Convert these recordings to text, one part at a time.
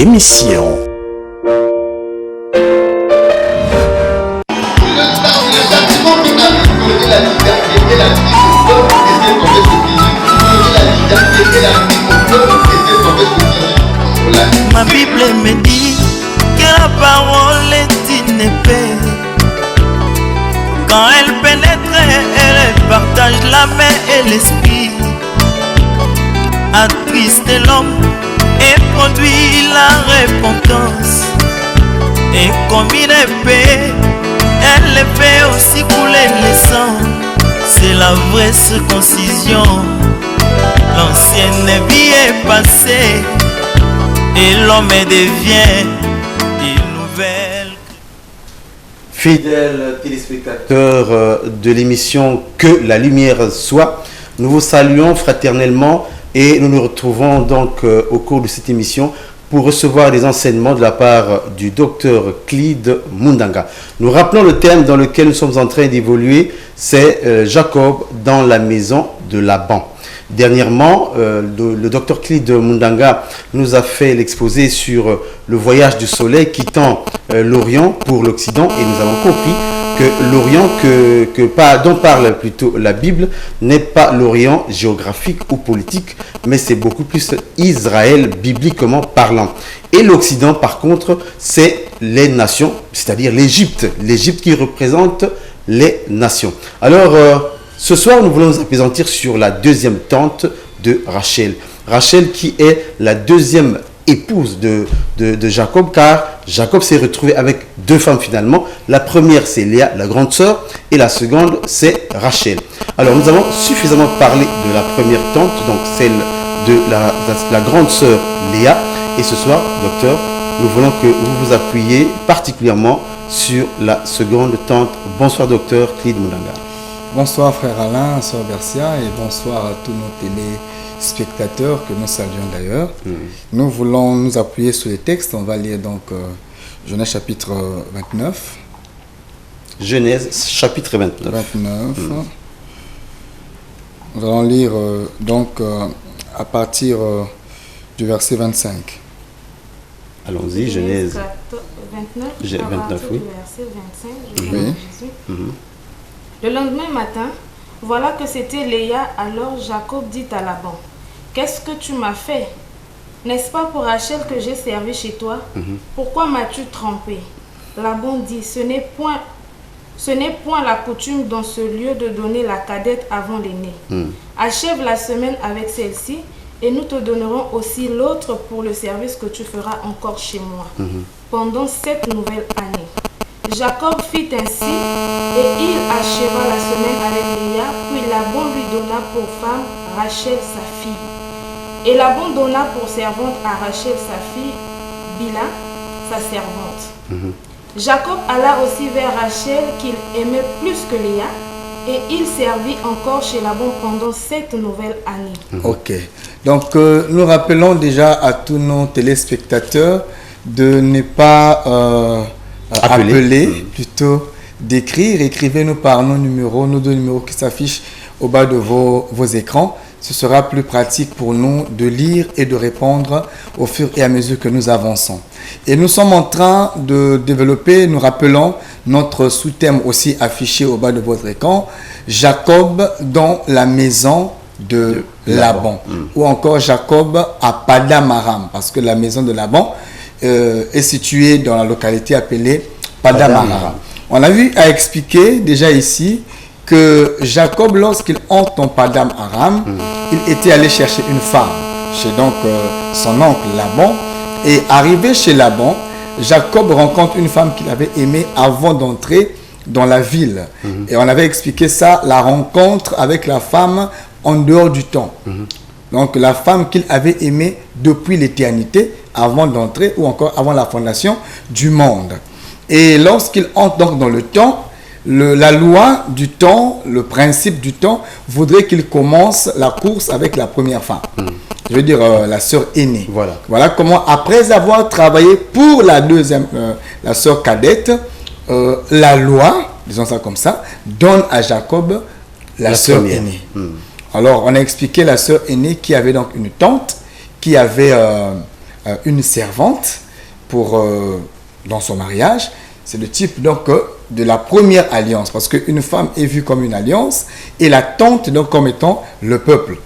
émission. Ma Bible me dit que la parole est une épée. Quand elle pénètre, elle partage l'âme et l'esprit, attriste l'homme et produit la repentance. Et comme une épée, elle fait aussi couler le sang. C'est la vraie circoncision. L'ancienne vie est passée et l'homme devient une nouvelle. Fidèles téléspectateurs de l'émission Que la lumière soit, nous vous saluons fraternellement et nous nous retrouvons donc au cours de cette émission pour recevoir des enseignements de la part du docteur Clyde Mundanga. Nous rappelons le thème dans lequel nous sommes en train d'évoluer, c'est Jacob dans la maison de Laban. Dernièrement, le docteur Clyde Mundanga nous a fait l'exposé sur le voyage du soleil quittant l'Orient pour l'Occident, et nous avons compris que l'Orient dont parle plutôt la Bible n'est pas l'Orient géographique ou politique, mais c'est beaucoup plus Israël bibliquement parlant. Et l'Occident, par contre, c'est les nations, c'est-à-dire l'Égypte. L'Égypte qui représente les nations. Alors, ce soir, nous voulons nous appesantir sur la deuxième tante de Rachel. Rachel qui est la deuxième épouse de Jacob, car Jacob s'est retrouvé avec deux femmes finalement. La première, c'est Léa, la grande sœur, et la seconde, c'est Rachel. Alors, nous avons suffisamment parlé de la première tante, donc celle de la grande sœur Léa. Et ce soir, docteur, nous voulons que vous vous appuyiez particulièrement sur la seconde tante. Bonsoir, docteur Clyde Mundanga. Bonsoir frère Alain, sœur Bercia, et bonsoir à tous nos téléspectateurs que nous saluons d'ailleurs. Nous voulons nous appuyer sur les textes. On va lire donc Genèse chapitre 29. Genèse chapitre 29. Nous allons lire à partir du verset 25. Allons-y, Genèse 29, oui. Verset 25, oui. Le lendemain matin, voilà que c'était Léa. Alors Jacob dit à Laban: qu'est-ce que tu m'as fait? N'est-ce pas pour Rachel que j'ai servi chez toi? Pourquoi m'as-tu trompé? Laban dit: ce n'est point la coutume dans ce lieu de donner la cadette avant l'aînée. Achève la semaine avec celle-ci, et nous te donnerons aussi l'autre pour le service que tu feras encore chez moi pendant 7 nouvelles années. Jacob fit ainsi, et il acheva la semaine avec Léa, puis Laban lui donna pour femme Rachel sa fille. Et Laban donna pour servante à Rachel sa fille, Bila, sa servante. Jacob alla aussi vers Rachel qu'il aimait plus que Léa, et il servit encore chez Laban pendant 7 nouvelles années. Ok, donc nous rappelons déjà à tous nos téléspectateurs de ne pas appeler, plutôt d'écrire. Écrivez-nous par nos deux numéros qui s'affichent au bas de vos écrans. Ce sera plus pratique pour nous de lire et de répondre au fur et à mesure que nous avançons. Et nous sommes en train de développer, nous rappelons notre sous-thème aussi affiché au bas de votre écran, Jacob dans la maison de Laban. Ou encore Jacob à Padam Aram, parce que la maison de Laban est située dans la localité appelée Padam Aram. On a vu à expliquer déjà ici que Jacob, lorsqu'il entre en Padam Aram, il était allé chercher une femme chez donc son oncle Laban. Et arrivé chez Laban, Jacob rencontre une femme qu'il avait aimée avant d'entrer dans la ville. Et on avait expliqué ça, la rencontre avec la femme en dehors du temps. Donc la femme qu'il avait aimée depuis l'éternité, avant d'entrer ou encore avant la fondation du monde. Et lorsqu'il entre donc dans le temps, la loi du temps, le principe du temps, voudrait qu'il commence la course avec la première femme. Je veux dire la sœur aînée. Voilà comment, après avoir travaillé pour la deuxième, la sœur cadette, la loi, disons ça comme ça, donne à Jacob la sœur aînée. Alors on a expliqué la sœur aînée qui avait donc une tante qui avait une servante dans son mariage. C'est le type donc de la première alliance, parce qu'une femme est vue comme une alliance et la tente donc comme étant le peuple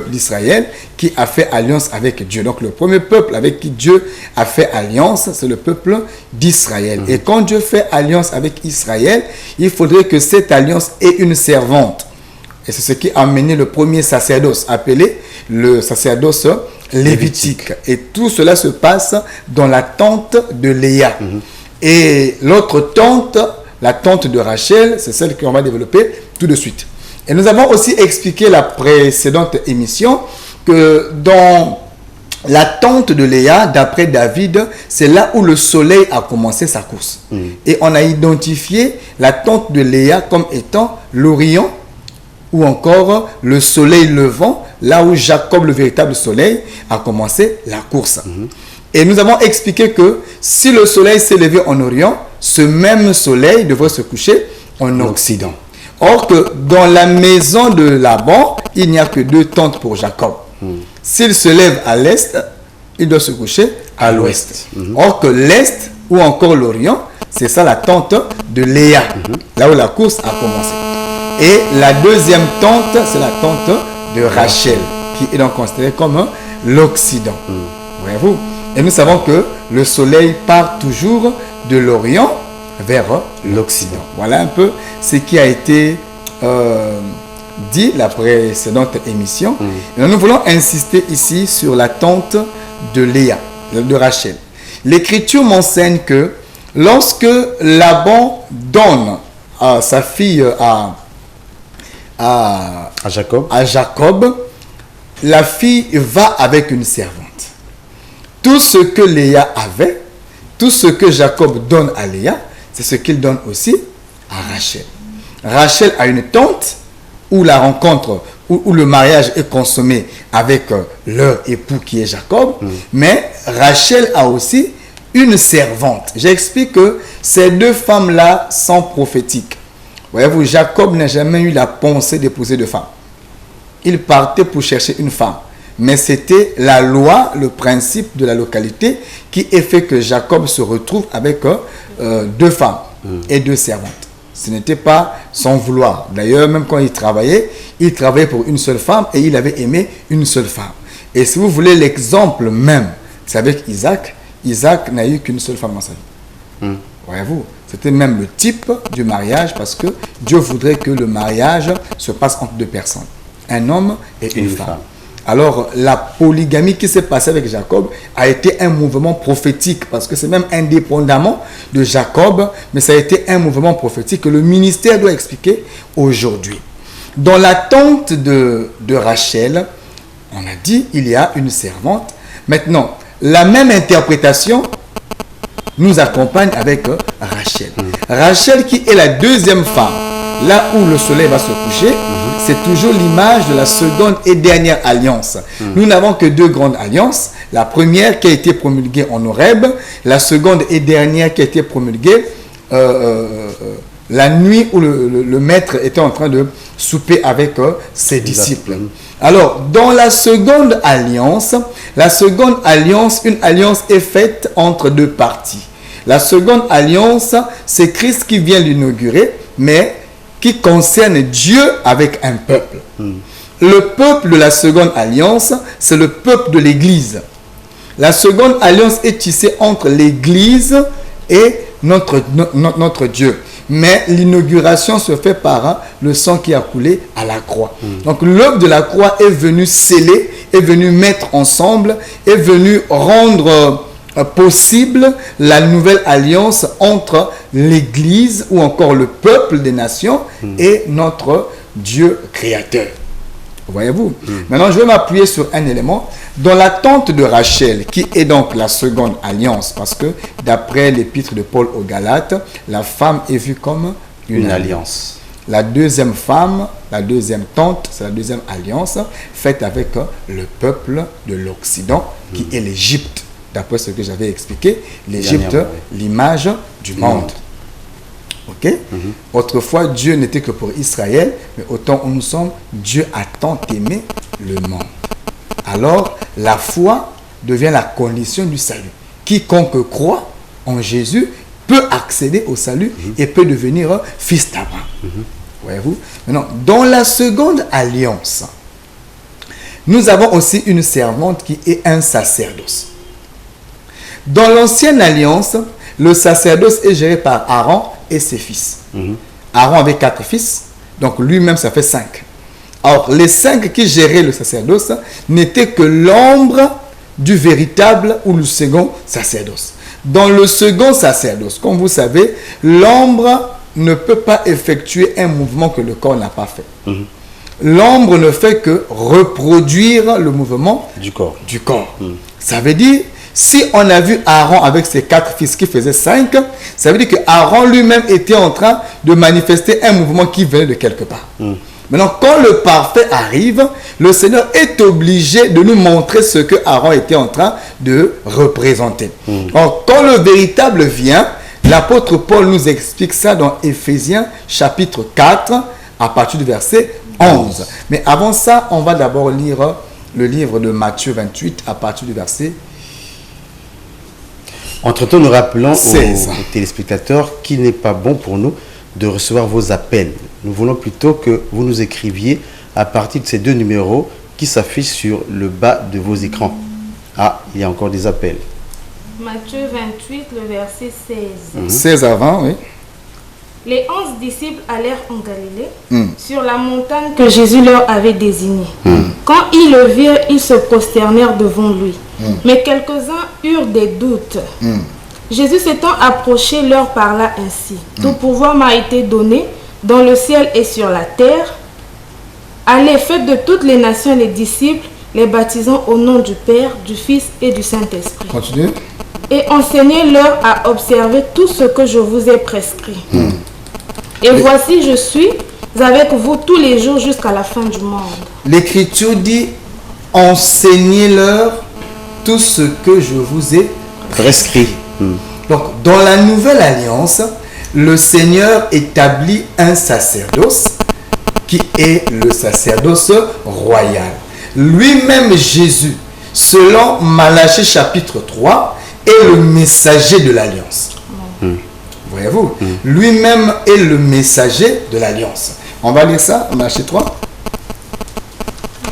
d'Israël qui a fait alliance avec Dieu. Donc le premier peuple avec qui Dieu a fait alliance, c'est le peuple d'Israël. Et quand Dieu fait alliance avec Israël, il faudrait que cette alliance ait une servante. Et c'est ce qui a amené le premier sacerdoce, appelé le sacerdoce lévitique. Et tout cela se passe dans la tente de Léa. Et l'autre tente, la tente de Rachel, c'est celle qu'on va développer tout de suite. Et nous avons aussi expliqué la précédente émission que dans la tente de Léa, d'après David, c'est là où le soleil a commencé sa course. Et on a identifié la tente de Léa comme étant l'Orient ou encore le soleil levant, là où Jacob, le véritable soleil, a commencé la course. Et nous avons expliqué que si le soleil s'est levé en Orient, ce même soleil devrait se coucher en Occident. Or que dans la maison de Laban, il n'y a que 2 tentes pour Jacob. S'il se lève à l'est, il doit se coucher à l'ouest. Or que l'est ou encore l'Orient, c'est ça la tente de Léa, là où la course a commencé. Et la deuxième tente, c'est la tente de Rachel, qui est donc considérée comme l'Occident. Voyez-vous? Et nous savons que le soleil part toujours de l'Orient vers l'Occident. Voilà un peu ce qui a été dit la précédente émission. Et nous voulons insister ici sur la tente de Léa, de Rachel. L'Écriture m'enseigne que lorsque Laban donne sa fille à Jacob, la fille va avec une servante. Tout ce que Léa avait, tout ce que Jacob donne à Léa, c'est ce qu'il donne aussi à Rachel. Rachel a une tante où la rencontre, où le mariage est consommé avec leur époux qui est Jacob, mais Rachel a aussi une servante. J'explique que ces 2 femmes-là sont prophétiques. Voyez-vous, Jacob n'a jamais eu la pensée d'épouser de femme. Il partait pour chercher une femme. Mais c'était la loi, le principe de la localité qui a fait que Jacob se retrouve avec 2 femmes et 2 servantes. Ce n'était pas son vouloir. D'ailleurs, même quand il travaillait pour une seule femme et il avait aimé une seule femme. Et si vous voulez l'exemple même, c'est avec Isaac. Isaac n'a eu qu'une seule femme dans sa vie. Voyez-vous, c'était même le type du mariage parce que Dieu voudrait que le mariage se passe entre 2 personnes. Un homme et une femme. Alors, la polygamie qui s'est passée avec Jacob a été un mouvement prophétique, parce que c'est même indépendamment de Jacob, mais ça a été un mouvement prophétique que le ministère doit expliquer aujourd'hui. Dans la tente de Rachel, on a dit il y a une servante. Maintenant, la même interprétation nous accompagne avec Rachel. Rachel qui est la 2e femme, là où le soleil va se coucher, c'est toujours l'image de la seconde et dernière alliance. Nous n'avons que 2 grandes alliances. La première qui a été promulguée en Horeb, la seconde et dernière qui a été promulguée la nuit où le maître était en train de souper avec ses disciples. Alors, dans la seconde alliance, une alliance est faite entre 2 parties. La seconde alliance, c'est Christ qui vient l'inaugurer, mais qui concerne Dieu avec un peuple. Le peuple de la seconde alliance, c'est le peuple de l'Église. La seconde alliance est tissée entre l'Église et notre Dieu. Mais l'inauguration se fait par le sang qui a coulé à la croix. Donc l'œuvre de la croix est venue sceller, est venue mettre ensemble, est venue rendre possible la nouvelle alliance entre l'Église ou encore le peuple des nations et notre Dieu créateur. Voyez-vous? Maintenant, je vais m'appuyer sur un élément. Dans la tente de Rachel, qui est donc la seconde alliance, parce que d'après l'épître de Paul aux Galates, la femme est vue comme une alliance. La deuxième femme, la deuxième tente, c'est la deuxième alliance faite avec le peuple de l'Occident, qui est l'Égypte. D'après ce que j'avais expliqué, l'Égypte, l'image du monde. Ok? Autrefois, Dieu n'était que pour Israël, mais au temps où nous sommes, Dieu a tant aimé le monde. Alors, la foi devient la condition du salut. Quiconque croit en Jésus peut accéder au salut et peut devenir fils d'Abraham. Voyez-vous? Maintenant, dans la seconde alliance, nous avons aussi une servante qui est un sacerdoce. Dans l'ancienne alliance, le sacerdoce est géré par Aaron et ses fils. Aaron avait 4 fils, donc lui-même ça fait 5. Or, les 5 qui géraient le sacerdoce n'étaient que l'ombre du véritable ou le second sacerdoce. Dans le second sacerdoce, comme vous savez, l'ombre ne peut pas effectuer un mouvement que le corps n'a pas fait. L'ombre ne fait que reproduire le mouvement du corps. Ça veut dire, si on a vu Aaron avec ses 4 fils qui faisaient 5, ça veut dire que Aaron lui-même était en train de manifester un mouvement qui venait de quelque part. Maintenant, quand le parfait arrive, le Seigneur est obligé de nous montrer ce que Aaron était en train de représenter. Or, quand le véritable vient, l'apôtre Paul nous explique ça dans Éphésiens chapitre 4, à partir du verset 11. Mais avant ça, on va d'abord lire le livre de Matthieu 28, à partir du verset. Entre-temps, nous rappelons aux téléspectateurs qu'il n'est pas bon pour nous de recevoir vos appels. Nous voulons plutôt que vous nous écriviez à partir de ces 2 numéros qui s'affichent sur le bas de vos écrans. Ah, il y a encore des appels. Matthieu 28, le verset 16. 16 à 20, oui. Les 11 disciples allèrent en Galilée, sur la montagne que Jésus leur avait désignée. Quand ils le virent, ils se prosternèrent devant lui. Mais quelques-uns eurent des doutes. Jésus s'étant approché leur parla ainsi. Tout pouvoir m'a été donné dans le ciel et sur la terre. Allez, faites de toutes les nations les disciples, les baptisant au nom du Père, du Fils et du Saint-Esprit. Continuez. Et enseignez-leur à observer tout ce que je vous ai prescrit. Et voici, je suis avec vous tous les jours jusqu'à la fin du monde. L'Écriture dit, enseignez-leur tout ce que je vous ai prescrit. Donc, dans la nouvelle alliance, le Seigneur établit un sacerdoce qui est le sacerdoce royal. Lui-même, Jésus, selon Malachie chapitre 3, est le messager de l'alliance. Voyez-vous, lui-même est le messager de l'alliance. On va lire ça, Malachie 3.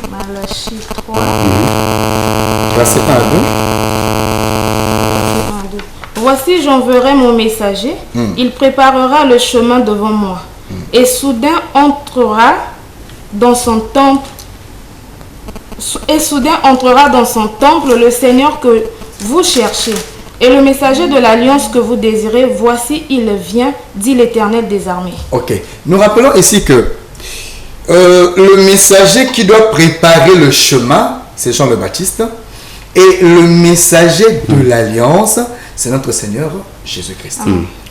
Malachie 3. Verset 1 à 2. Voici, j'enverrai mon messager. Il préparera le chemin devant moi. Et soudain entrera dans son temple. Et soudain entrera dans son temple le Seigneur que vous cherchez. Et le messager de l'alliance que vous désirez, voici, il vient, dit l'Éternel des armées. Ok. Nous rappelons ici que le messager qui doit préparer le chemin, c'est Jean le Baptiste. Et le messager de l'alliance, c'est notre Seigneur Jésus-Christ.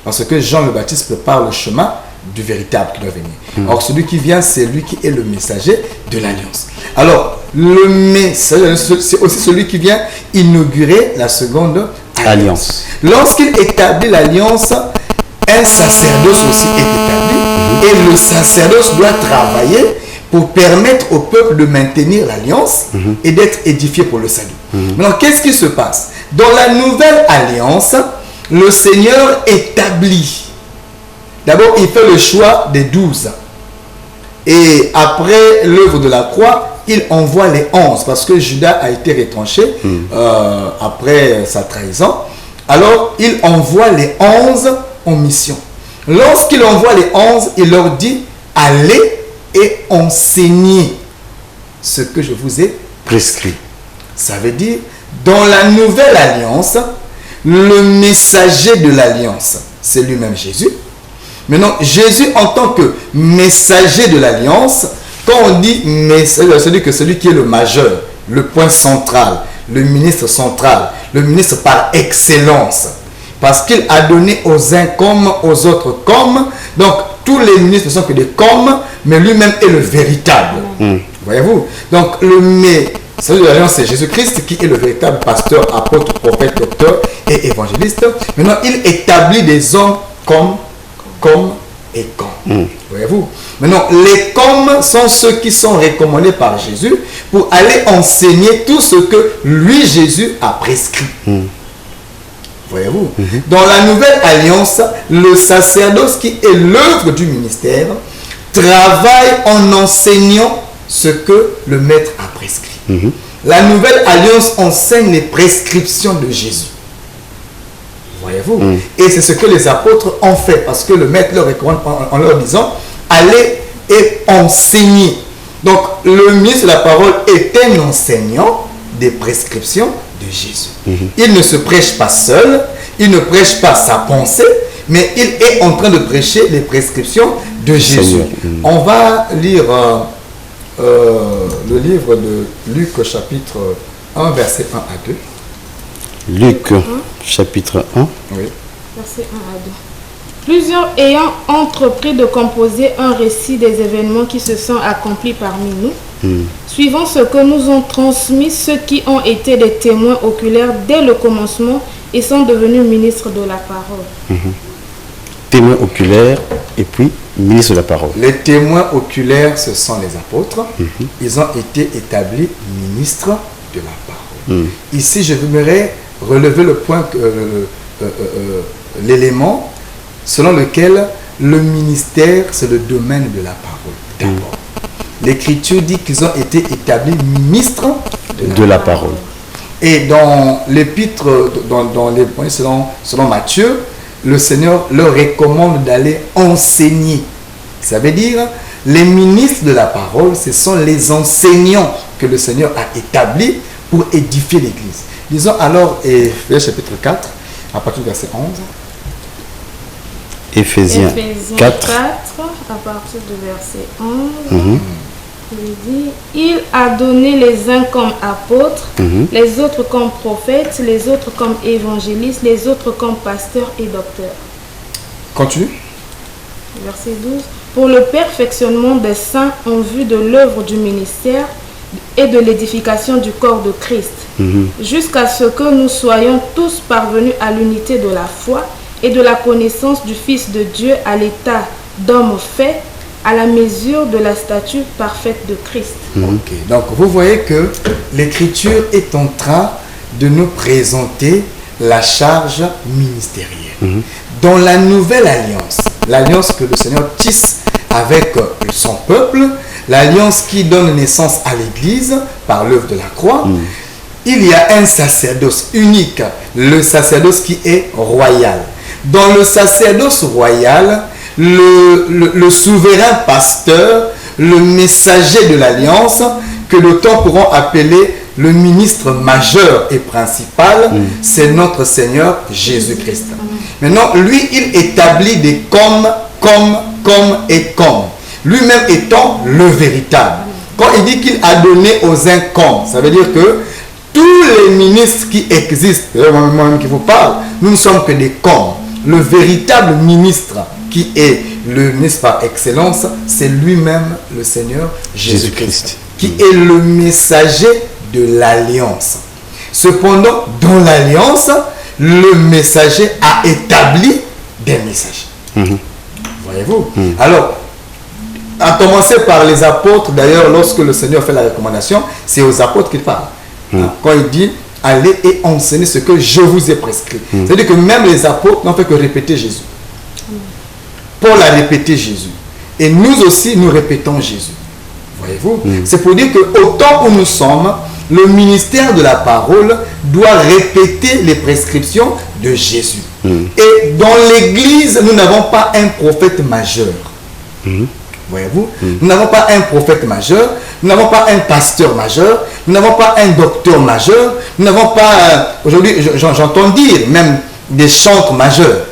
Parce que Jean le Baptiste prépare le chemin du véritable qui doit venir. Or, celui qui vient, c'est lui qui est le messager de l'alliance. Alors, le messager, c'est aussi celui qui vient inaugurer la seconde alliance. Lorsqu'il établit l'alliance, un sacerdoce aussi est établi. Et le sacerdoce doit travailler pour permettre au peuple de maintenir l'alliance et d'être édifié pour le salut. Maintenant, qu'est-ce qui se passe? Dans la nouvelle alliance, le Seigneur établit. D'abord, il fait le choix des 12. Et après l'œuvre de la croix, il envoie les 11 parce que Judas a été retranché après sa trahison. Alors, il envoie les 11 en mission. Lorsqu'il envoie les 11, il leur dit, allez et enseignez ce que je vous ai prescrit. Ça veut dire, dans la nouvelle alliance, le messager de l'alliance, c'est lui-même Jésus. Maintenant, Jésus en tant que messager de l'alliance, quand on dit messager, c'est-à-dire que celui qui est le majeur, le point central, le ministre central, le ministre par excellence, parce qu'il a donné aux uns comme aux autres comme, donc tous les ministres ne sont que des comme, mais lui-même est le véritable. Voyez-vous? Donc le messager de l'alliance, c'est Jésus-Christ qui est le véritable pasteur, apôtre, prophète, docteur et évangéliste. Maintenant, il établit des hommes comme et comme. Voyez-vous? Maintenant, les comme sont ceux qui sont recommandés par Jésus pour aller enseigner tout ce que lui, Jésus, a prescrit. Voyez-vous? Dans la nouvelle alliance, le sacerdoce qui est l'œuvre du ministère travaille en enseignant ce que le maître a prescrit. La nouvelle alliance enseigne les prescriptions de Jésus. Voyez-vous? Et c'est ce que les apôtres ont fait, parce que le maître leur recommande en leur disant allez et enseignez. Donc le ministre de la parole est un enseignant des prescriptions de Jésus. Il ne se prêche pas seul, il ne prêche pas sa pensée, mais il est en train de prêcher les prescriptions de Jésus. On va lire le livre de Luc chapitre 1 verset 1 à 2. Luc chapitre 1. Oui. Verset 1 à 2. Plusieurs ayant entrepris de composer un récit des événements qui se sont accomplis parmi nous, suivant ce que nous ont transmis ceux qui ont été des témoins oculaires dès le commencement et sont devenus ministres de la parole. Témoins oculaires et puis ministre de la parole. Les témoins oculaires, ce sont les apôtres. Ils ont été établis ministres de la parole. Ici, je voudrais relever le point, l'élément selon lequel le ministère, c'est le domaine de la parole. D'abord, l'Écriture dit qu'ils ont été établis ministres de la parole. Et dans l'épître, dans les points selon Matthieu, le Seigneur leur recommande d'aller enseigner. Ça veut dire, les ministres de la parole, ce sont les enseignants que le Seigneur a établis pour édifier l'Église. Disons alors, Éphésiens chapitre 4, à partir du verset 11. Éphésiens 4, à partir du verset 11. Il dit, il a donné les uns comme apôtres, les autres comme prophètes, les autres comme évangélistes, les autres comme pasteurs et docteurs. Continue. Verset 12. Pour le perfectionnement des saints en vue de l'œuvre du ministère et de l'édification du corps de Christ, jusqu'à ce que nous soyons tous parvenus à l'unité de la foi et de la connaissance du Fils de Dieu à l'état d'homme fait, à la mesure de la stature parfaite de Christ. Donc vous voyez que l'Écriture est en train de nous présenter la charge ministérielle. Dans la nouvelle alliance, l'alliance que le Seigneur tisse avec son peuple, l'alliance qui donne naissance à l'Église par l'œuvre de la croix, il y a un sacerdoce unique, le sacerdoce qui est royal. Dans le sacerdoce royal, le souverain pasteur, le messager de l'alliance, que d'autres pourront appeler le ministre majeur et principal, c'est notre Seigneur Jésus-Christ. Maintenant, lui, il établit des comme et comme. Lui-même étant le véritable. Quand il dit qu'il a donné aux uns comme, ça veut dire que tous les ministres qui existent, moi-même qui vous parle, nous ne sommes que des comme. Le véritable ministre qui est le ministre par excellence, c'est lui-même le Seigneur Jésus-Christ, qui est le messager de l'alliance. Cependant, dans l'alliance, le messager a établi des messagers. Voyez-vous? Alors, à commencer par les apôtres, d'ailleurs, lorsque le Seigneur fait la recommandation, c'est aux apôtres qu'il parle. Quand il dit, allez et enseignez ce que je vous ai prescrit. C'est-à-dire que même les apôtres n'ont fait que répéter Jésus. Paul a répété Jésus. Et nous aussi, nous répétons Jésus. Voyez-vous? C'est pour dire qu'au temps où nous sommes, le ministère de la parole doit répéter les prescriptions de Jésus. Et dans l'Église, nous n'avons pas un prophète majeur. Voyez-vous? Nous n'avons pas un prophète majeur, nous n'avons pas un pasteur majeur, nous n'avons pas un docteur majeur, nous n'avons pas, aujourd'hui, j'entends dire, même des chantres majeurs.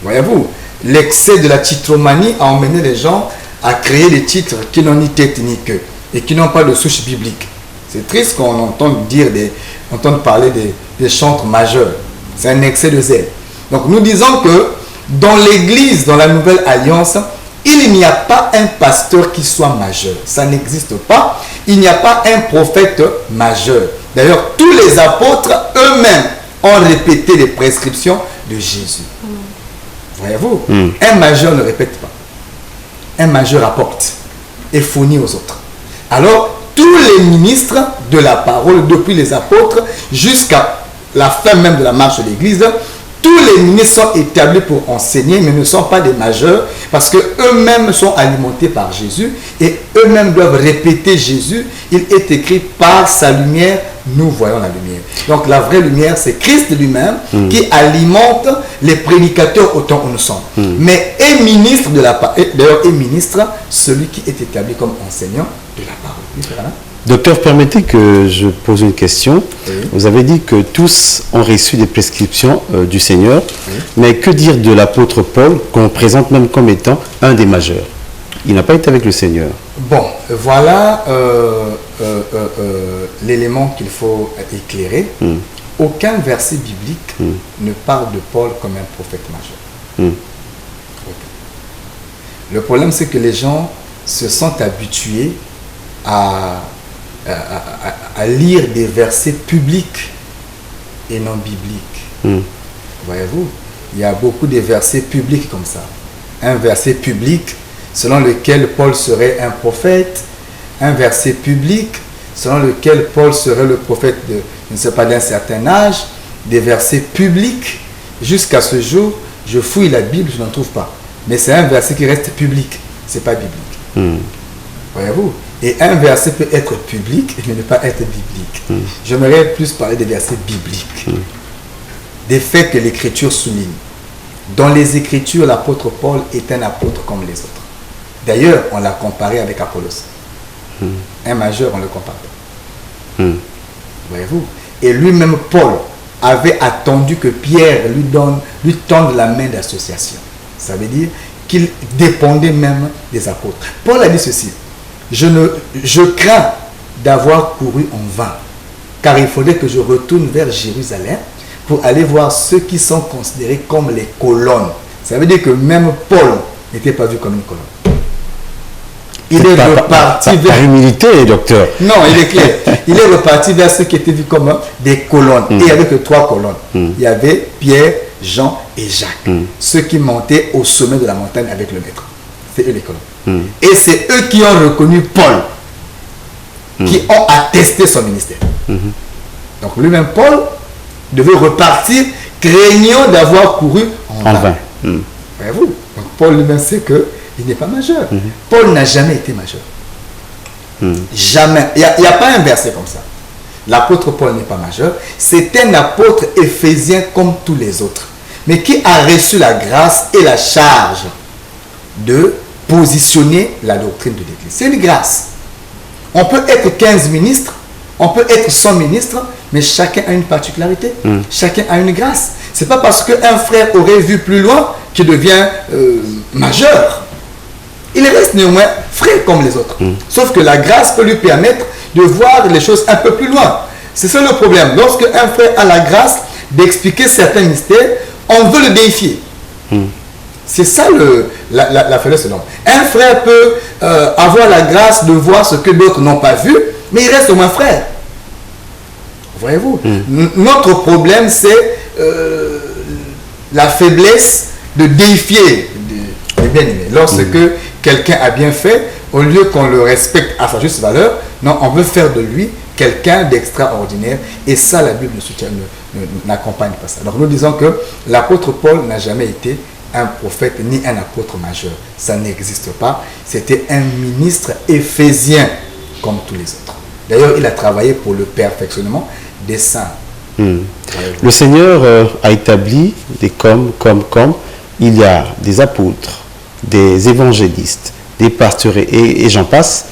Voyez-vous? L'excès de la titromanie a emmené les gens à créer des titres qui n'ont ni tête ni queue et qui n'ont pas de souche biblique. C'est triste qu'on entende parler des chantres majeurs. C'est un excès de zèle. Donc nous disons que dans l'Église, dans la Nouvelle Alliance, il n'y a pas un pasteur qui soit majeur. Ça n'existe pas. Il n'y a pas un prophète majeur. D'ailleurs, tous les apôtres eux-mêmes ont répété les prescriptions de Jésus. Voyez-vous? Un majeur ne répète pas. un majeur apporte et fournit aux autres. Alors, tous les ministres de la parole, depuis les apôtres jusqu'à la fin même de la marche de l'Église, tous les ministres sont établis pour enseigner, mais ne sont pas des majeurs, parce qu'eux-mêmes sont alimentés par Jésus, et eux-mêmes doivent répéter Jésus. Il est écrit, par sa lumière, nous voyons la lumière. Donc la vraie lumière, c'est Christ lui-même qui alimente les prédicateurs autant où nous sommes. Mais est ministre de la parole, d'ailleurs est ministre celui qui est établi comme enseignant de la parole. Oui, Docteur, permettez que je pose une question. Oui. Vous avez dit que tous ont reçu des prescriptions du Seigneur, mais que dire de l'apôtre Paul, qu'on présente même comme étant un des majeurs? Il n'a pas été avec le Seigneur. Bon, voilà l'élément qu'il faut éclairer. Aucun verset biblique ne parle de Paul comme un prophète majeur. Le problème, c'est que les gens se sont habitués à lire des versets publics et non bibliques. Voyez-vous, il y a beaucoup de versets publics comme ça. Un verset public selon lequel Paul serait un prophète, un verset public selon lequel Paul serait le prophète de, je ne sais pas, d'un certain âge, des versets publics. Jusqu'à ce jour, je fouille la Bible, je n'en trouve pas. Mais c'est un verset qui reste public, ce n'est pas biblique. Voyez-vous? Et un verset peut être public, mais ne pas être biblique. J'aimerais plus parler des versets bibliques, des faits que l'Écriture souligne. Dans les Écritures, l'apôtre Paul est un apôtre comme les autres. D'ailleurs, on l'a comparé avec Apollos. Un majeur, on le compare. Voyez-vous? Et lui-même, Paul, avait attendu que Pierre lui tende la main d'association. Ça veut dire qu'il dépendait même des apôtres. Paul a dit ceci: je crains d'avoir couru en vain, car il faudrait que je retourne vers Jérusalem pour aller voir ceux qui sont considérés comme les colonnes. Ça veut dire que même Paul n'était pas vu comme une colonne. Il est reparti vers... Par humilité, docteur. Non, il est clair. Il est reparti vers ceux qui étaient vus comme des colonnes. Et il n'y avait que 3 colonnes. Il y avait Pierre, Jean et Jacques. Ceux qui montaient au sommet de la montagne avec le maître. C'est eux les colonnes. Et c'est eux qui ont reconnu Paul, qui ont attesté son ministère. Donc lui-même, Paul, devait repartir craignant d'avoir couru en vain. Voyez-vous? Donc Paul lui-même sait qu'il n'est pas majeur. Paul n'a jamais été majeur. Jamais. Il n'y a pas un verset comme ça. L'apôtre Paul n'est pas majeur. C'est un apôtre éphésien comme tous les autres, mais qui a reçu la grâce et la charge de positionner la doctrine de l'Église. C'est une grâce. On peut être 15 ministres, on peut être 100 ministres, mais chacun a une particularité. Chacun a une grâce. Ce n'est pas parce qu'un frère aurait vu plus loin qu'il devient majeur. Il reste néanmoins frère comme les autres. Sauf que la grâce peut lui permettre de voir les choses un peu plus loin. C'est ça le problème. Lorsque un frère a la grâce d'expliquer certains mystères, on veut le déifier. C'est ça la faiblesse de l'homme. Un frère peut avoir la grâce de voir ce que d'autres n'ont pas vu, mais il reste au moins frère. Voyez-vous? Notre problème, c'est la faiblesse de déifier les bien-aimés. Lorsque quelqu'un a bien fait, au lieu qu'on le respecte à sa juste valeur, non, on veut faire de lui quelqu'un d'extraordinaire. Et ça, la Bible n'accompagne pas ça. Donc nous disons que l'apôtre Paul n'a jamais été un prophète ni un apôtre majeur. Ça n'existe pas. C'était un ministre éphésien comme tous les autres. D'ailleurs, il a travaillé pour le perfectionnement des saints. Le Seigneur a établi des comme. Il y a des apôtres, des évangélistes, des pasteurs et j'en passe.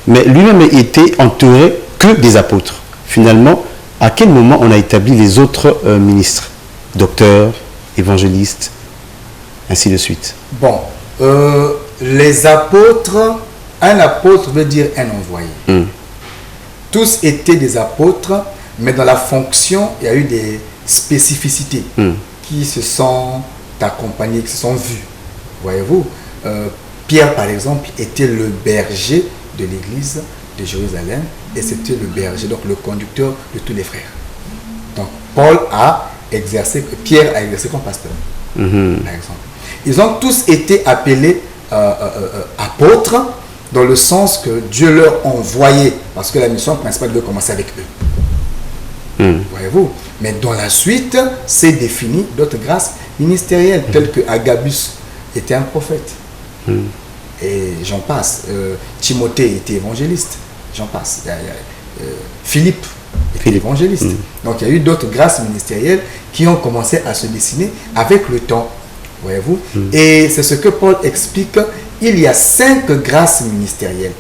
Mais lui-même était entouré que des apôtres. Finalement, à quel moment on a établi les autres ministres, docteurs, évangélistes, ainsi de suite? Bon, les apôtres, un apôtre veut dire un envoyé. Tous étaient des apôtres, mais dans la fonction, il y a eu des spécificités qui se sont accompagnées, qui se sont vues. Voyez-vous, Pierre, par exemple, était le berger de l'église de Jérusalem et c'était le berger, donc le conducteur de tous les frères. Donc, Pierre a exercé comme pasteur, par exemple. Ils ont tous été appelés apôtres, dans le sens que Dieu leur envoyait, parce que la mission principale devait commencer avec eux. Voyez-vous? Mais dans la suite, c'est défini d'autres grâces ministérielles, telles que Agabus était un prophète. Et j'en passe. Timothée était évangéliste. J'en passe. Philippe était évangéliste. Donc il y a eu d'autres grâces ministérielles qui ont commencé à se dessiner avec le temps. Voyez-vous? Et c'est ce que Paul explique. Il y a 5 grâces ministérielles.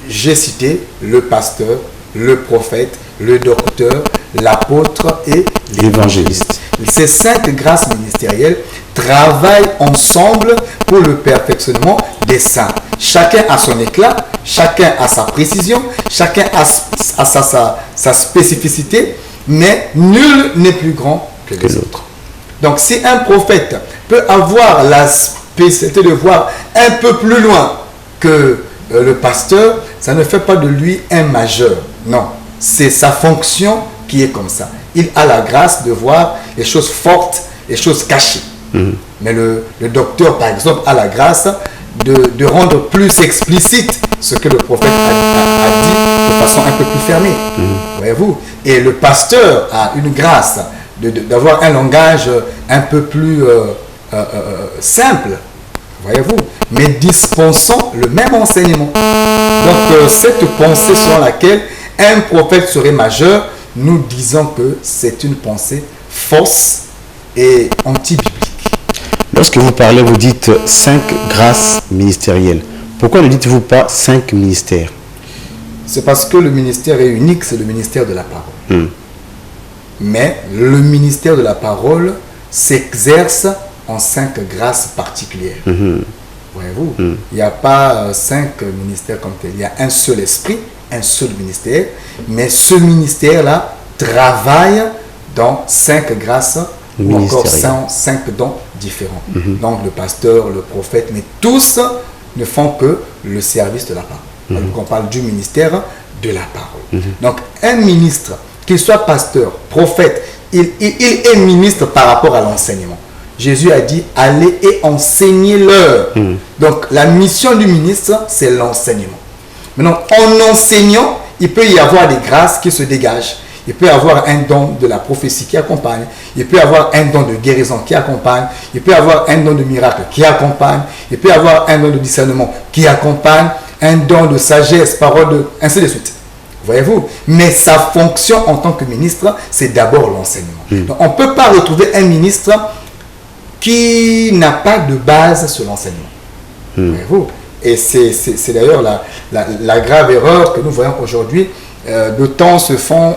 J'ai cité le pasteur, le prophète, le docteur, l'apôtre et l'évangéliste. Ces 5 grâces ministérielles travaillent ensemble pour le perfectionnement des saints. Chacun a son éclat, chacun a sa précision, chacun a sa spécificité, mais nul n'est plus grand que les autres. Donc si un prophète peut avoir la spécialité de voir un peu plus loin que le pasteur, ça ne fait pas de lui un majeur. Non, c'est sa fonction qui est comme ça. Il a la grâce de voir les choses fortes, les choses cachées. Mais le docteur, par exemple, a la grâce de rendre plus explicite ce que le prophète a dit de façon un peu plus fermée. Voyez-vous? Et le pasteur a une grâce d'avoir un langage un peu plus simple. Voyez-vous? Mais dispensant le même enseignement. Donc, cette pensée selon laquelle un prophète serait majeur, nous disons que c'est une pensée fausse et anti-biblique. Lorsque vous parlez, vous dites 5 grâces ministérielles. Pourquoi ne dites-vous pas 5 ministères? C'est parce que le ministère est unique, c'est le ministère de la parole. Mais le ministère de la parole s'exerce en 5 grâces particulières. Voyez-vous? Il n'y a pas 5 ministères comme tel. Il y a un seul esprit, un seul ministère, mais ce ministère-là travaille dans 5 grâces ou encore 5 dons différents. Donc le pasteur, le prophète, mais tous ne font que le service de la parole. Donc on parle du ministère de la parole. Donc un ministre, qu'il soit pasteur, prophète, il est ministre par rapport à l'enseignement. Jésus a dit, allez et enseignez-leur. Donc la mission du ministre, c'est l'enseignement. Maintenant, en enseignant, il peut y avoir des grâces qui se dégagent. Il peut y avoir un don de la prophétie qui accompagne. Il peut y avoir un don de guérison qui accompagne. Il peut y avoir un don de miracle qui accompagne. Il peut y avoir un don de discernement qui accompagne. Un don de sagesse, parole de... ainsi de suite. Voyez-vous? Mais sa fonction en tant que ministre, c'est d'abord l'enseignement. Donc, on ne peut pas retrouver un ministre qui n'a pas de base sur l'enseignement. Voyez-vous? Et c'est d'ailleurs la grave erreur que nous voyons aujourd'hui. D'autant se font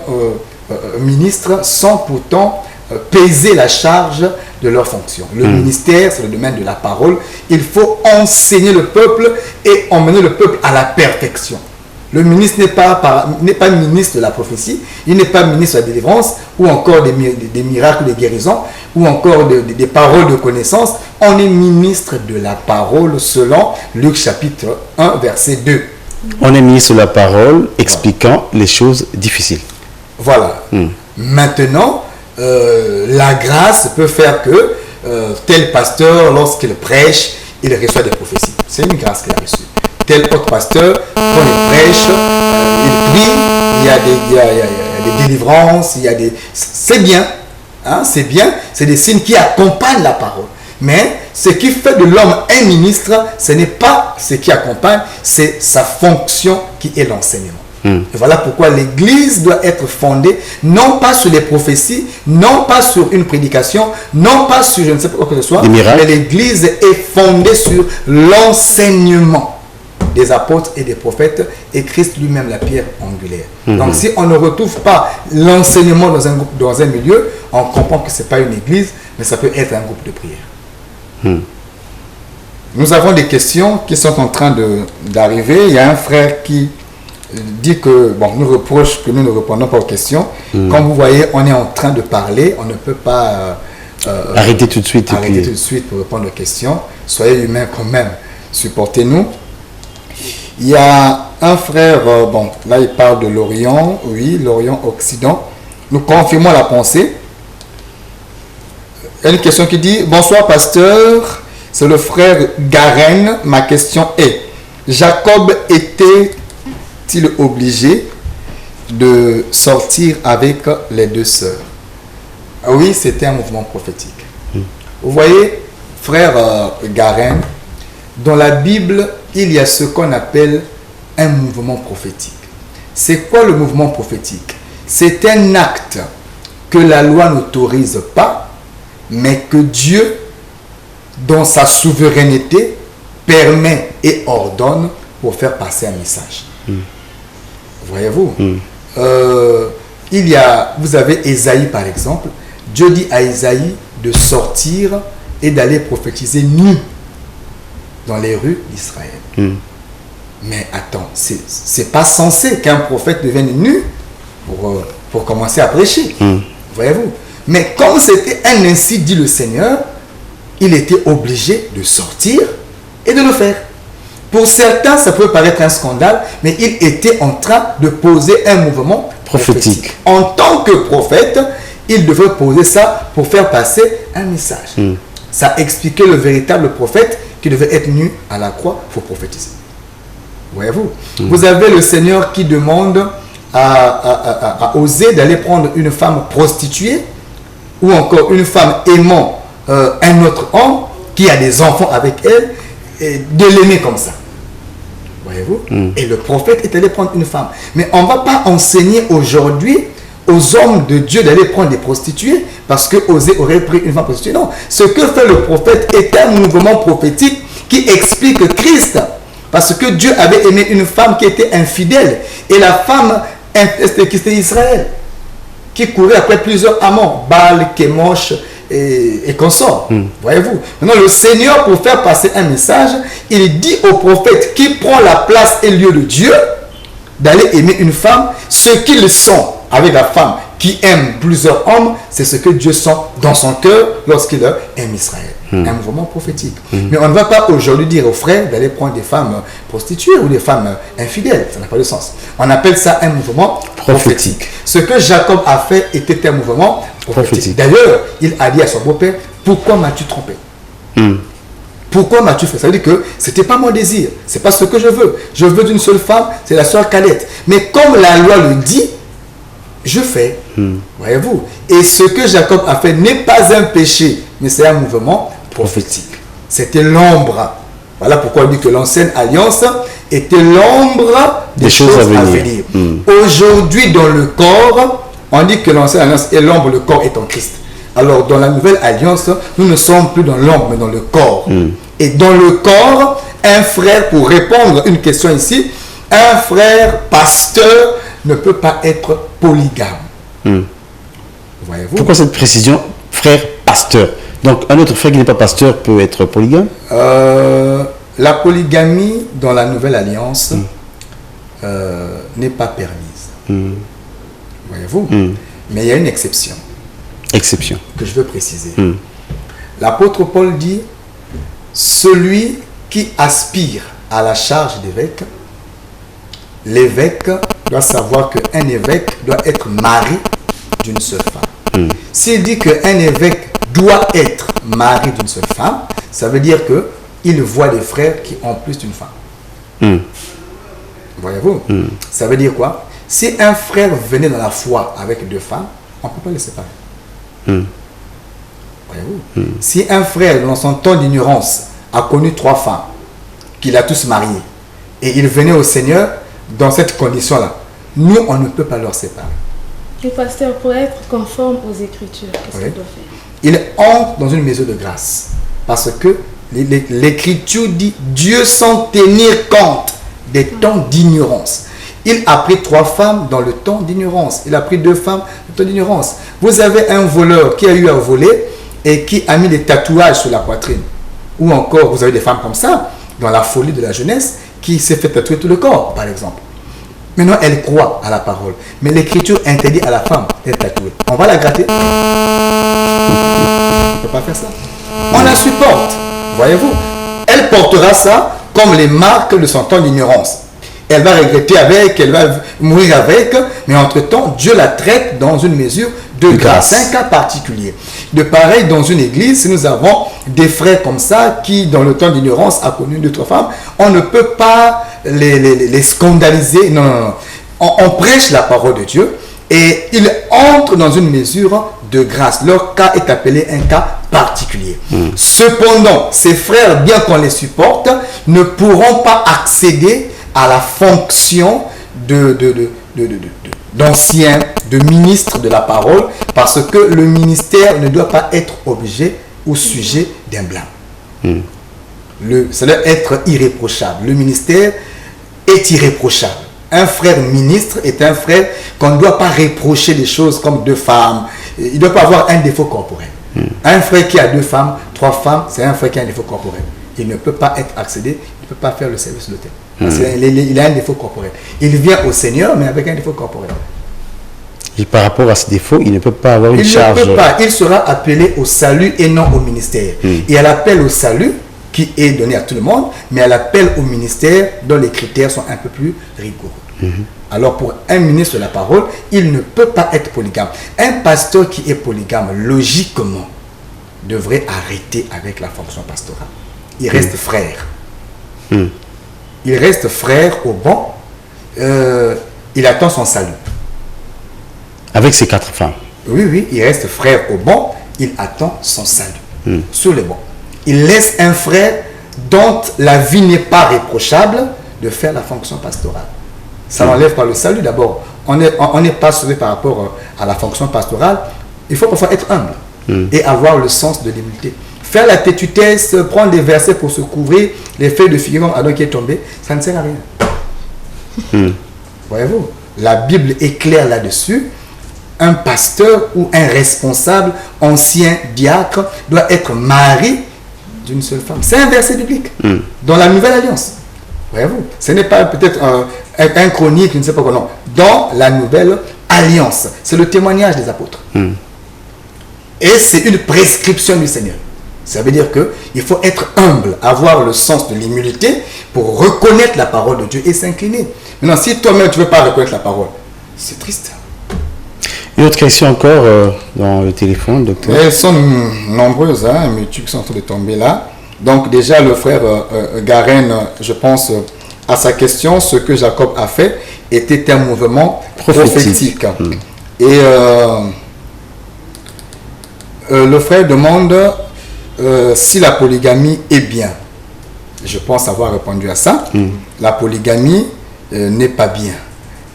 ministres sans pourtant peser la charge de leur fonction. Le ministère, c'est le domaine de la parole. Il faut enseigner le peuple et emmener le peuple à la perfection. Le ministre n'est pas ministre de la prophétie, il n'est pas ministre de la délivrance, ou encore des miracles, des guérisons, ou encore des paroles de connaissance. On est ministre de la parole selon Luc chapitre 1, verset 2. On est ministre de la parole expliquant les choses difficiles. Voilà. Maintenant, la grâce peut faire que tel pasteur, lorsqu'il prêche, il reçoit des prophéties. C'est une grâce qu'il a reçue. Tel autre pasteur, quand il prêche, il prie, il y a des délivrances, il y a des... C'est bien, hein, c'est bien, c'est des signes qui accompagnent la parole. Mais ce qui fait de l'homme un ministre, ce n'est pas ce qui accompagne, c'est sa fonction qui est l'enseignement. Et voilà pourquoi l'Église doit être fondée, non pas sur les prophéties, non pas sur une prédication, non pas sur je ne sais pas quoi que ce soit, mais l'Église est fondée sur l'enseignement des apôtres et des prophètes, et Christ lui-même la pierre angulaire. Donc si on ne retrouve pas l'enseignement dans un groupe, dans un milieu, on comprend que ce n'est pas une église, mais ça peut être un groupe de prière. Nous avons des questions qui sont en train d'arriver. Il y a un frère qui dit que, bon, nous reproche que nous ne répondons pas aux questions. Comme vous voyez, on est en train de parler, on ne peut pas arrêter tout de suite. Arrêter tout de suite pour répondre aux questions. Soyez humains quand même, supportez-nous. Il y a un frère, bon, là il parle de l'Orient, oui, l'Orient-Occident. Nous confirmons la pensée. Il y a une question qui dit, bonsoir pasteur, C'est le frère Garen. Ma question est, Jacob était-il obligé de sortir avec les deux sœurs? Oui, c'était un mouvement prophétique. Vous voyez, frère Garen, dans la Bible, il y a ce qu'on appelle un mouvement prophétique. C'est quoi le mouvement prophétique? C'est un acte que la loi n'autorise pas, mais que Dieu, dans sa souveraineté, permet et ordonne pour faire passer un message. Voyez-vous, vous avez Ésaïe par exemple. Dieu dit à Ésaïe de sortir et d'aller prophétiser nu dans les rues d'Israël. Mais attends, c'est pas censé qu'un prophète devienne nu pour commencer à prêcher. Voyez-vous. Mais comme c'était un ainsi dit le Seigneur, il était obligé de sortir et de le faire. Pour certains, ça peut paraître un scandale, mais il était en train de poser un mouvement prophétique. En tant que prophète, il devait poser ça pour faire passer un message. Ça expliquait le véritable prophète qui devait être nu à la croix pour prophétiser. Voyez-vous. Vous avez le Seigneur qui demande à oser d'aller prendre une femme prostituée ou encore une femme aimant un autre homme qui a des enfants avec elle, et de l'aimer comme ça. Voyez-vous. Et le prophète est allé prendre une femme. Mais on ne va pas enseigner aujourd'hui aux hommes de Dieu d'aller prendre des prostituées parce que Osée aurait pris une femme prostituée. Non. Ce que fait le prophète est un mouvement prophétique qui explique Christ. Parce que Dieu avait aimé une femme qui était infidèle. Et la femme, c'était Israël, qui courait après plusieurs amants, Baal, Kémosh et consorts. Voyez-vous. Maintenant, le Seigneur, pour faire passer un message, il dit au prophète qui prend la place et lieu de Dieu d'aller aimer une femme. Ce qu'ils sont avec la femme qui aime plusieurs hommes, c'est ce que Dieu sent dans son cœur lorsqu'il aime Israël. Un mouvement prophétique. Mais on ne va pas aujourd'hui dire aux frères d'aller prendre des femmes prostituées ou des femmes infidèles. Ça n'a pas de sens. On appelle ça un mouvement prophétique. Ce que Jacob a fait était un mouvement prophétique. D'ailleurs, il a dit à son beau-père, pourquoi m'as-tu trompé? Pourquoi m'as-tu fait? Ça veut dire que ce n'était pas mon désir. Ce n'est pas ce que je veux. Je veux d'une seule femme, c'est la sœur Calette. Mais comme la loi le dit, je fais. Voyez-vous. Et ce que Jacob a fait n'est pas un péché, mais c'est un mouvement prophétique. C'était l'ombre. Voilà pourquoi on dit que l'ancienne alliance était l'ombre des choses à venir. Aujourd'hui, dans le corps, on dit que l'ancienne alliance est l'ombre, le corps est en Christ. Alors, dans la nouvelle alliance, nous ne sommes plus dans l'ombre, mais dans le corps. Et dans le corps, un frère, pour répondre à une question ici, un frère pasteur ne peut pas être polygame. Voyez-vous. Pourquoi cette précision, frère pasteur? Donc, un autre frère qui n'est pas pasteur peut être polygame? La polygamie dans la nouvelle alliance n'est pas permise. Voyez-vous. Mais il y a une exception. Exception. Que je veux préciser. L'apôtre Paul dit, celui qui aspire à la charge d'évêque, l'évêque doit savoir qu'un évêque doit être mari d'une seule femme. S'il dit qu'un évêque doit être mari d'une seule femme, ça veut dire qu'il voit des frères qui ont plus d'une femme. Voyez-vous. Ça veut dire quoi? Si un frère venait dans la foi avec deux femmes, on ne peut pas les séparer. Voyez-vous. Si un frère dans son temps d'ignorance a connu 3 femmes, qu'il a tous mariées, et il venait au Seigneur dans cette condition-là, nous, on ne peut pas leur séparer. Le pasteur, pour être conforme aux Écritures, qu'est-ce qu'il doit faire? Il entre dans une mesure de grâce. Parce que l'Écriture dit Dieu sans tenir compte des temps d'ignorance. Il a pris 3 femmes dans le temps d'ignorance. Il a pris 2 femmes dans le temps d'ignorance. Vous avez un voleur qui a eu à voler et qui a mis des tatouages sur la poitrine. Ou encore, vous avez des femmes comme ça, dans la folie de la jeunesse, qui s'est fait tatouer tout le corps, par exemple. Maintenant, elle croit à la parole. Mais l'Écriture interdit à la femme d'être tatouée. On va la gratter. On ne peut pas faire ça. On la supporte. Voyez-vous. Elle portera ça comme les marques de son temps d'ignorance. Elle va regretter avec, elle va mourir avec, mais entre-temps, Dieu la traite dans une mesure de grâce. C'est un cas particulier. De pareil, dans une église, si nous avons des frères comme ça qui, dans le temps d'ignorance, a connu d'autres femmes, on ne peut pas les scandaliser. Non, non, non. On prêche la parole de Dieu et ils entrent dans une mesure de grâce. Leur cas est appelé un cas particulier. Cependant, ces frères, bien qu'on les supporte, ne pourront pas accéder à la fonction d'ancien, de ministre de la parole, parce que le ministère ne doit pas être objet ou sujet d'un blâme. Ça doit être irréprochable. Le ministère est irréprochable. Un frère ministre est un frère qu'on ne doit pas reprocher des choses comme 2 femmes. Il ne doit pas avoir un défaut corporel. Un frère qui a 2 femmes, 3 femmes, c'est un frère qui a un défaut corporel. Il ne peut pas être accédé, il ne peut pas faire le service de l'autel. Parce qu'il a un défaut corporel. Il vient au Seigneur, mais avec un défaut corporel. Et par rapport à ce défaut, il ne peut pas avoir une charge. Il ne peut pas. Il sera appelé au salut et non au ministère. Et à l'appel au salut, qui est donné à tout le monde, mais à l'appel au ministère, dont les critères sont un peu plus rigoureux. Alors pour un ministre de la parole, il ne peut pas être polygame. Un pasteur qui est polygame, logiquement, devrait arrêter avec la fonction pastorale. Il reste frère. Il reste frère au banc. Il attend son salut. Avec ses 4 femmes. Oui, il reste frère au banc. Il attend son salut. Sur le banc. Il laisse un frère dont la vie n'est pas réprochable de faire la fonction pastorale. Ça n'enlève pas le salut d'abord. On n'est pas sauvé par rapport à la fonction pastorale. Il faut parfois être humble et avoir le sens de l'humilité. Faire la têtutesse, prendre des versets pour se couvrir, les feuilles de figuier comme Adam qui est tombé, ça ne sert à rien. Voyez-vous, la Bible est claire là-dessus. Un pasteur ou un responsable, ancien diacre, doit être marié d'une seule femme. C'est un verset biblique dans la Nouvelle Alliance. Voyez-vous, ce n'est pas peut-être un chronique, je ne sais pas quoi, non. Dans la Nouvelle Alliance, c'est le témoignage des apôtres. Et c'est une prescription du Seigneur. Ça veut dire qu'il faut être humble, avoir le sens de l'humilité pour reconnaître la parole de Dieu et s'incliner. Maintenant, si toi-même tu ne veux pas reconnaître la parole, c'est triste. Une autre question encore dans le téléphone, docteur. Elles sont nombreuses, hein, mais tu sont en train de tomber là. Donc déjà, le frère Garen, je pense à sa question, ce que Jacob a fait était un mouvement prophétique. Et le frère demande si la polygamie est bien. Je pense avoir répondu à ça. La polygamie n'est pas bien.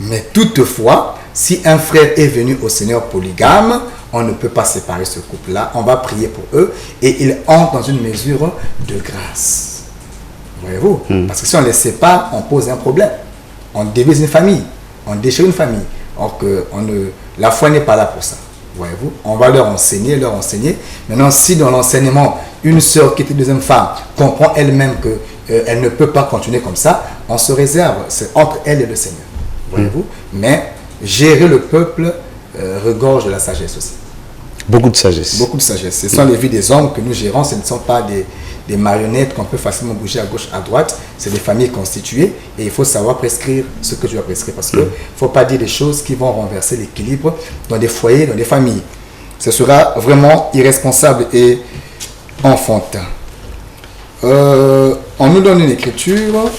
Mais toutefois, si un frère est venu au Seigneur polygame, on ne peut pas séparer ce couple-là. On va prier pour eux et ils entrent dans une mesure de grâce. Voyez-vous? Parce que si on les sépare, on pose un problème. On divise une famille. On déchire une famille. Or que la foi n'est pas là pour ça. Voyez-vous? On va leur enseigner. Maintenant, si dans l'enseignement, une sœur qui est une deuxième femme comprend elle-même qu'elle ne peut pas continuer comme ça, on se réserve. C'est entre elle et le Seigneur. Voyez-vous? Mais gérer le peuple regorge de la sagesse aussi. Beaucoup de sagesse. Beaucoup de sagesse. Ce sont les vies des hommes que nous gérons. Ce ne sont pas des marionnettes qu'on peut facilement bouger à gauche, à droite. C'est des familles constituées et il faut savoir prescrire ce que tu vas prescrire parce qu'il ne faut pas dire des choses qui vont renverser l'équilibre dans des foyers, dans des familles. Ce sera vraiment irresponsable et enfantin. On nous donne une écriture.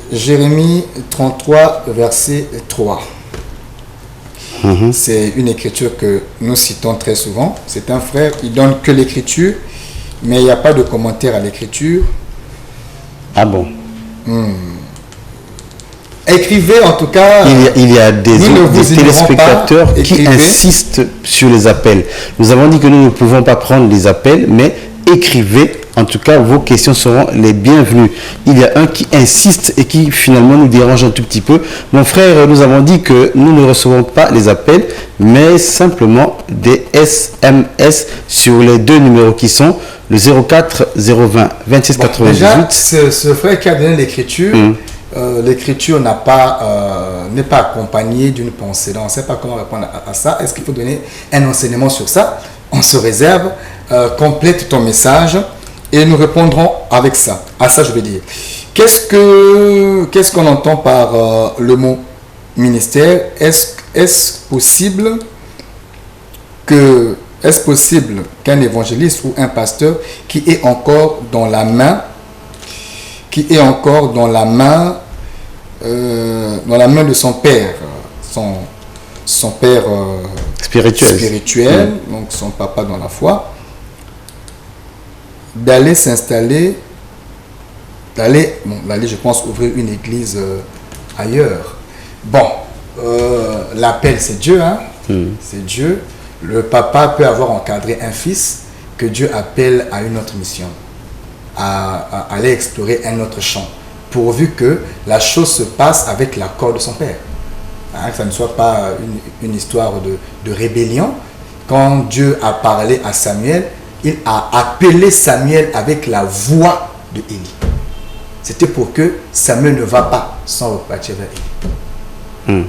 Jérémie 33, verset 3. C'est une écriture que nous citons très souvent. C'est un frère, il donne que l'écriture, mais il n'y a pas de commentaire à l'écriture. Ah bon? Écrivez en tout cas. Il y a des téléspectateurs qui insistent sur les appels. Nous avons dit que nous ne pouvons pas prendre les appels, mais écrivez. En tout cas, vos questions seront les bienvenues. Il y a un qui insiste et qui finalement nous dérange un tout petit peu. Mon frère, nous avons dit que nous ne recevons pas les appels, mais simplement des SMS sur les 2 numéros qui sont le 04 020 26 98. Déjà, ce frère qui a donné l'écriture, l'écriture n'est pas accompagnée d'une pensée. Donc, on ne sait pas comment répondre à ça. Est-ce qu'il faut donner un enseignement sur ça? on se réserve, complète ton message et nous répondrons avec ça. À ça, je vais dire. Qu'est-ce qu'on entend par le mot ministère? Est-ce possible qu'un évangéliste ou un pasteur qui est encore dans la main de son père, son père spirituel, donc son papa dans la foi, d'aller s'installer, je pense, ouvrir une église ailleurs. Bon, l'appel, c'est Dieu, hein? C'est Dieu. Le papa peut avoir encadré un fils que Dieu appelle à une autre mission, à aller explorer un autre champ, pourvu que la chose se passe avec l'accord de son père. Hein, que ça ne soit pas une histoire de rébellion. Quand Dieu a parlé à Samuel, il a appelé Samuel avec la voix de Élie. C'était pour que Samuel ne va pas sans repartir vers Élie.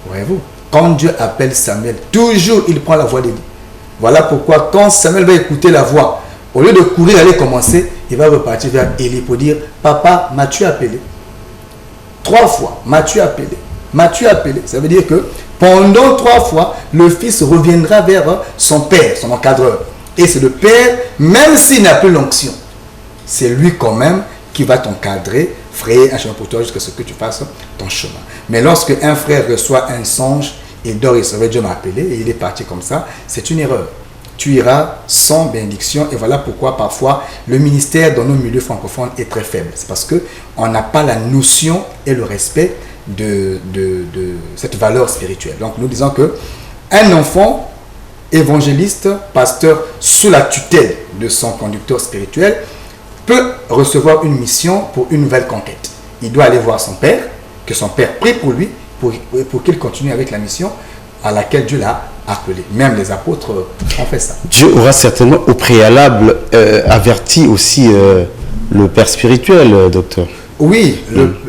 Voyez-vous, quand Dieu appelle Samuel, toujours il prend la voix d'Élie. Voilà pourquoi quand Samuel va écouter la voix, au lieu de courir aller commencer, il va repartir vers Élie pour dire: papa, m'as-tu appelé? 3 fois, m'as-tu appelé? M'as-tu appelé? Ça veut dire que pendant 3 fois, le fils reviendra vers son père, son encadreur. Et c'est le père, même s'il n'a plus l'onction, c'est lui quand même qui va t'encadrer, frayer un chemin pour toi jusqu'à ce que tu fasses ton chemin. Mais lorsque un frère reçoit un songe, il dort, il se réveille, Dieu m'a appelé et il est parti comme ça, c'est une erreur. Tu iras sans bénédiction, et voilà pourquoi parfois le ministère dans nos milieux francophones est très faible. C'est parce qu'on n'a pas la notion et le respect de cette valeur spirituelle. Donc nous disons que un enfant évangéliste, pasteur sous la tutelle de son conducteur spirituel, peut recevoir une mission pour une nouvelle conquête. Il doit aller voir son père, que son père prie pour lui, pour qu'il continue avec la mission à laquelle Dieu l'a appelé. Même les apôtres ont fait ça. Dieu aura certainement au préalable averti aussi le père spirituel, docteur. Oui,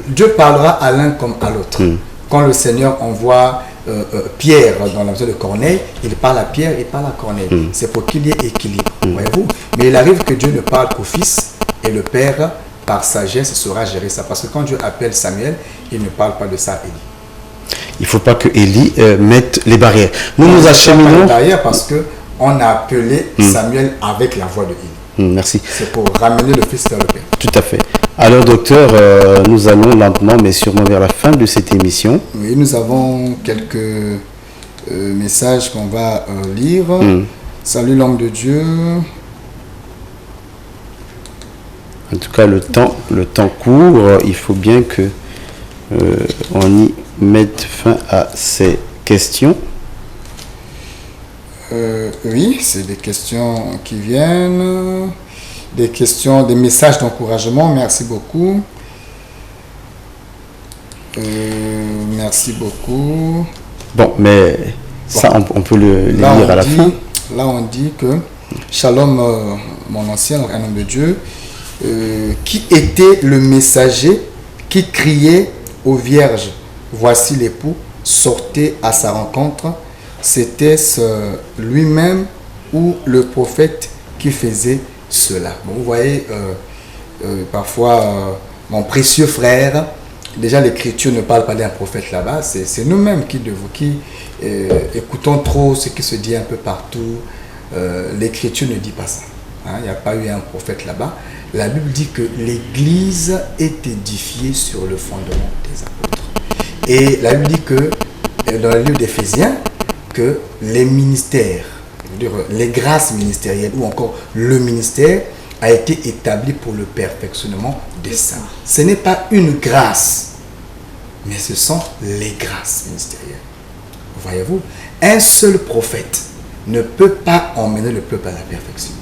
Dieu parlera à l'un comme à l'autre. Quand le Seigneur envoie Pierre dans la maison de Corneille, il parle à Pierre, il parle à Corneille. C'est pour qu'il y ait équilibre, voyez-vous. Mais il arrive que Dieu ne parle qu'au Fils, et le Père, par sagesse, saura gérer ça. Parce que quand Dieu appelle Samuel, il ne parle pas de ça à Élie. Il ne faut pas que Élie mette les barrières. Nous acheminons. Parce qu'on a appelé Samuel avec la voix de Élie. Merci. C'est pour ramener le Fils vers le Père. Tout à fait. Alors, docteur, nous allons lentement, mais sûrement vers la fin de cette émission. Oui, nous avons quelques messages qu'on va lire. Salut l'homme de Dieu. En tout cas, le temps court. Il faut bien que on y mette fin à ces questions. Oui, c'est des questions qui viennent. Des questions, des messages d'encouragement. Merci beaucoup. Merci beaucoup. Bon, mais ça, on peut le lire à la fin. Là, on dit que Shalom, mon ancien, un homme de Dieu, qui était le messager qui criait aux vierges: voici l'époux, sortez à sa rencontre. C'était-ce lui-même ou le prophète qui faisait cela? Bon, vous voyez, parfois, mon précieux frère, déjà l'écriture ne parle pas d'un prophète là-bas, c'est nous-mêmes qui écoutons trop ce qui se dit un peu partout. L'écriture ne dit pas ça. Hein, il n'y a pas eu un prophète là-bas. La Bible dit que l'Église est édifiée sur le fondement des apôtres. Et la Bible dit que, dans le livre d'Éphésiens, que les ministères, les grâces ministérielles ou encore le ministère a été établi pour le perfectionnement des saints. Ce n'est pas une grâce, mais ce sont les grâces ministérielles. Voyez-vous, un seul prophète ne peut pas emmener le peuple à la perfection.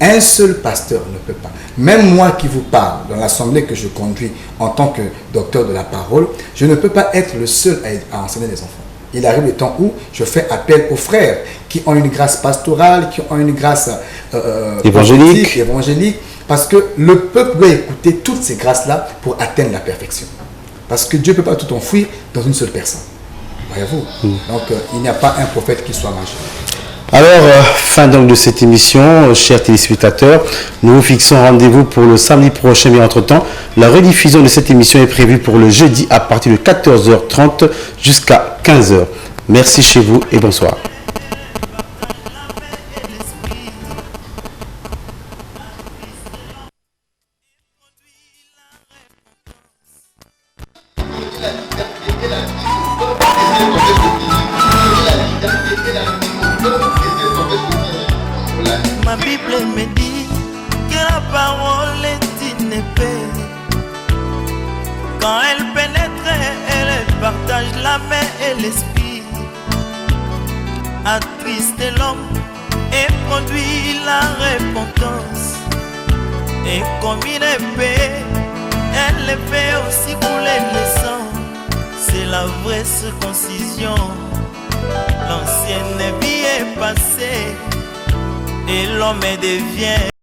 Un seul pasteur ne peut pas. Même moi qui vous parle dans l'assemblée que je conduis en tant que docteur de la parole, je ne peux pas être le seul à enseigner les enfants. Il arrive le temps où je fais appel aux frères qui ont une grâce pastorale, qui ont une grâce évangélique, parce que le peuple doit écouter toutes ces grâces-là pour atteindre la perfection. Parce que Dieu ne peut pas tout enfouir dans une seule personne. Voyez-vous. Donc, il n'y a pas un prophète qui soit majeur. Alors, fin donc de cette émission, chers téléspectateurs. Nous vous fixons rendez-vous pour le samedi prochain, mais entre-temps, la rediffusion de cette émission est prévue pour le jeudi à partir de 14h30 jusqu'à 15h. Merci chez vous et bonsoir. Ma Bible me dit que la parole est une épée. Quand elle pénètre, elle partage la main et l'esprit. Attriste l'homme et produit la repentance. Et comme une épée, elle les fait aussi couler le sang. C'est la vraie circoncision. L'ancienne vie est passée et l'homme devient